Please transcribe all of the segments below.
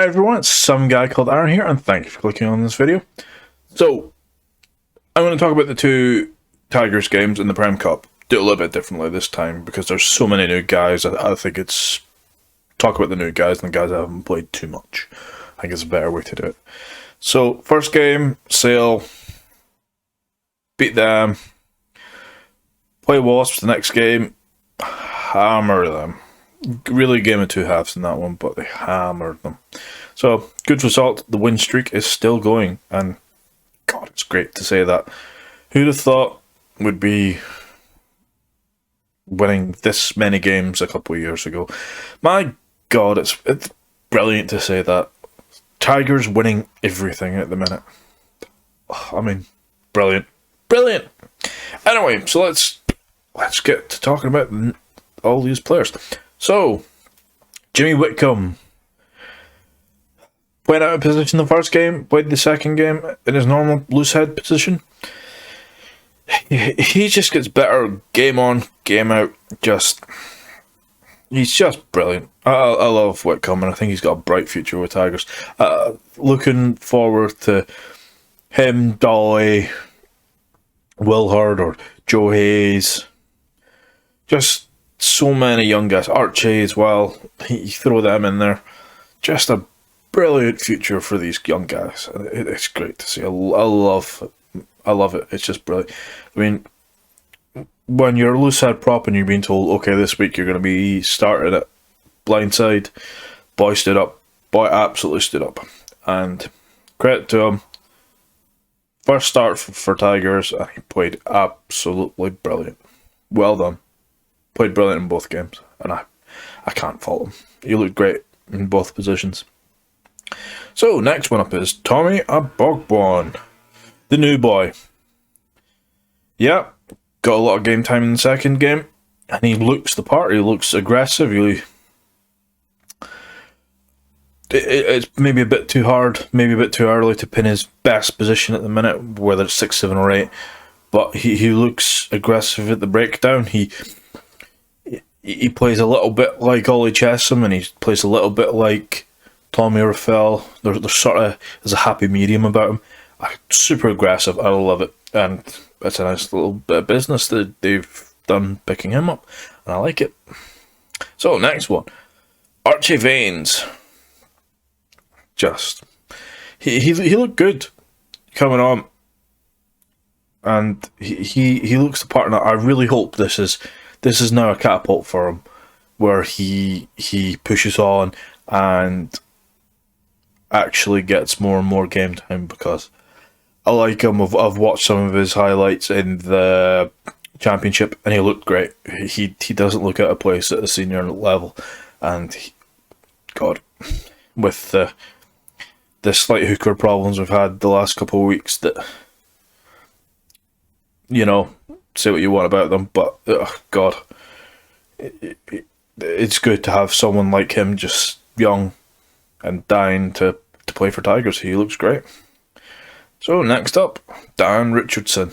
Hi everyone, it's some guy called Aaron here, and thank you for clicking on this video. So, I'm going to talk about the two Tigers games in the Prem Cup. Do it a little bit differently this time, because there's so many new guys. I think it's talk about the new guys and the guys that haven't played too much. I think it's a better way to do it. So, first game, Sale, beat them. Play Wasps the next game, hammer them. Really game of two halves in that one, but they hammered them. So, good result. The win streak is still going, and God, it's great to say that. Who'd have thought would be winning this many games a couple of years ago? My God, it's brilliant to say that. Tigers winning everything at the minute. I mean, brilliant. Brilliant! Anyway, so let's get to talking about all these players. So, Jimmy Whitcomb played out of position the first game, played the second game in his normal loose head position. He just gets better game on, game out. He's just brilliant. I love Whitcomb, and I think he's got a bright future with Tigers. Looking forward to him, Dolly, Will Hurd, or Joe Hayes. Just so many young guys. Archie as well. You throw them in there. Just a brilliant future for these young guys. It's great to see. I love it. It's just brilliant. I mean, when you're a loose head prop and you're being told, okay, this week you're going to be starting at blindside, boy stood up. Boy absolutely stood up. And credit to him. First start for Tigers, and he played absolutely brilliant. Well done. Played brilliant in both games, and I can't fault him. He looked great in both positions. So, next one up is Tommy Aboghborn, the new boy. Yeah, got a lot of game time in the second game, and he looks the part. He looks aggressive. It's maybe a bit too hard, maybe a bit too early to pin his best position at the minute, whether it's 6, 7, or 8. But he looks aggressive at the breakdown. He plays a little bit like Ollie Chesham, and he plays a little bit like Tommy Rafael. There's sort of there's a happy medium about him. Super aggressive. I love it, and it's a nice little bit of business that they've done picking him up, and I like it. So next one, Archie Veins. He looked good coming on, and he looks the part. And I really hope this is now a catapult for him, where he pushes on and actually gets more and more game time, because I like him. I've watched some of his highlights in the championship, and he looked great. He doesn't look out of place at a senior level, and God, with the slight hooker problems we've had the last couple of weeks, that, you know, say what you want about them, but God, it's good to have someone like him, just young and dying to play for Tigers. He looks great. So next up, Dan Richardson.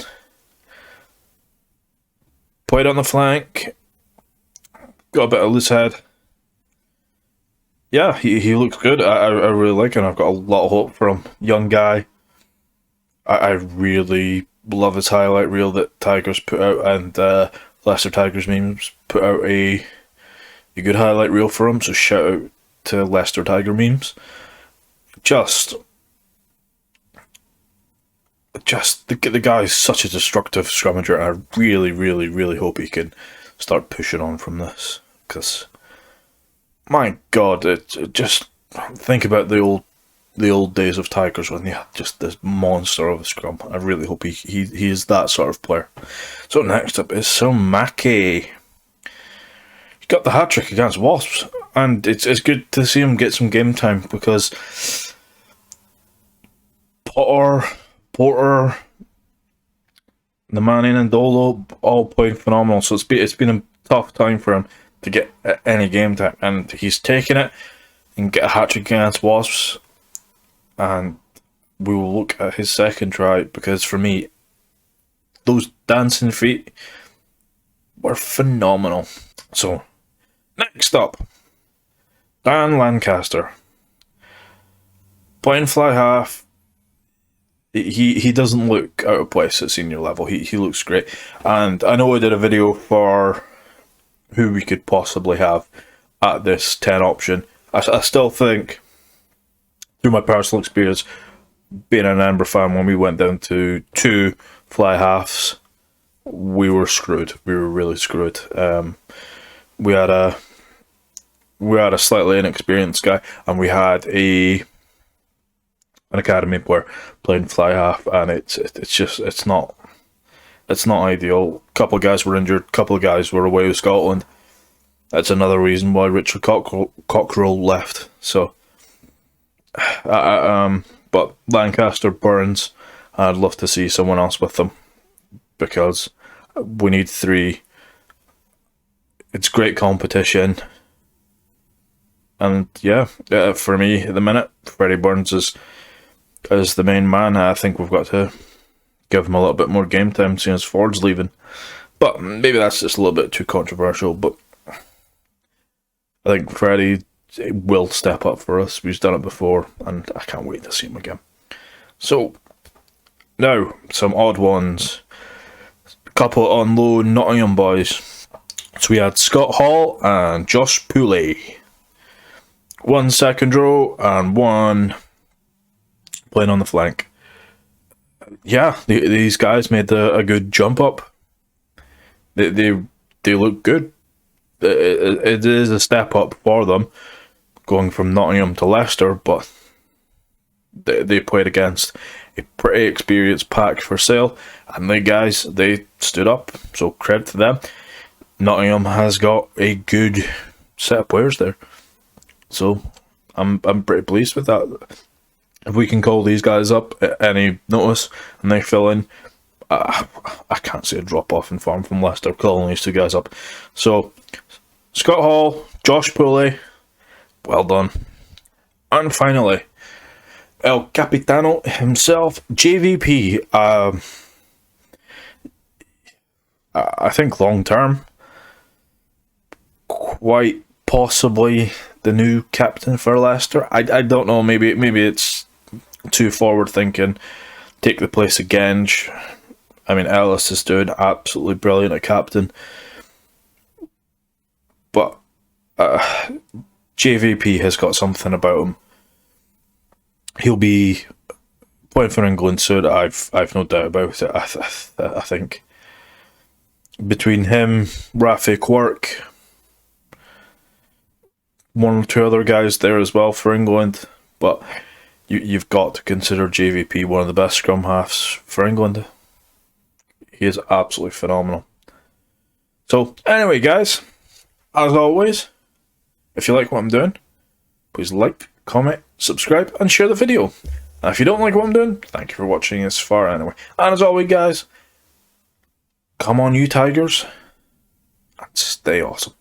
Played on the flank, got a bit of loose head. Yeah, he looks good. I really like him. I've got a lot of hope for him. Young guy. I really love his highlight reel that Tigers put out, and Leicester Tigers memes put out a good highlight reel for him. So shout out to Leicester Tiger memes. Just the guy is such a destructive scrummager, and I really, really, really hope he can start pushing on from this, because my God, just think about the old days of Tigers when you had just this monster of a scrum. I really hope he is that sort of player. So next up is Sir Mackie. He got the hat trick against Wasps, and it's good to see him get some game time, because Porter, the Manning, and Dolo all played phenomenal. So it's been a tough time for him to get any game time, and he's taken it and get a hat trick against Wasps. And we will look at his second try, because for me, those dancing feet were phenomenal. So, next up, Dan Lancaster. playing fly half, he doesn't look out of place at senior level. He looks great. And I know I did a video for who we could possibly have at this 10 option. I still think, through my personal experience, being an Amber fan, when we went down to 2 fly halves, we were screwed. We were really screwed. We had a slightly inexperienced guy, and we had an academy player playing fly half, and it's not ideal. A couple of guys were injured. A couple of guys were away with Scotland. That's another reason why Richard Cockrell left. So, but Lancaster, Burns, I'd love to see someone else with them, because we need 3. It's great competition. And yeah, for me at the minute, Freddie Burns is the main man. I think we've got to give him a little bit more game time, seeing as Ford's leaving. But maybe that's just a little bit too controversial. But I think Freddie will step up for us. We've done it before, and I can't wait to see him again. So now some odd ones. A couple on loan Nottingham boys. So we had Scott Hall and Josh Pooley. 1 second row and 1 playing on the flank. Yeah, these guys made a good jump up. They look good. It is a step up for them, going from Nottingham to Leicester, but they played against a pretty experienced pack for sale, and they stood up, so credit to them. Nottingham has got a good set of players there, so I'm pretty pleased with that. If we can call these guys up at any notice and they fill in, I can't see a drop off in form from Leicester calling these 2 guys up. So Scott Hall, Josh Pooley, well done. And finally, El Capitano himself, JVP. I think long term, quite possibly the new captain for Leicester. I don't know. Maybe it's too forward thinking. Take the place of Genge. I mean, Ellis is doing absolutely brilliant at captain, but JVP has got something about him. He'll be playing for England soon. I've no doubt about it. I think between him, Rafi Quirk, 1 or 2 other guys there as well for England, but you've got to consider JVP one of the best scrum halves for England. He is absolutely phenomenal. So anyway, guys, as always, if you like what I'm doing, please like, comment, subscribe, and share the video. And if you don't like what I'm doing, thank you for watching this far anyway. And as always, guys, come on you Tigers, and stay awesome.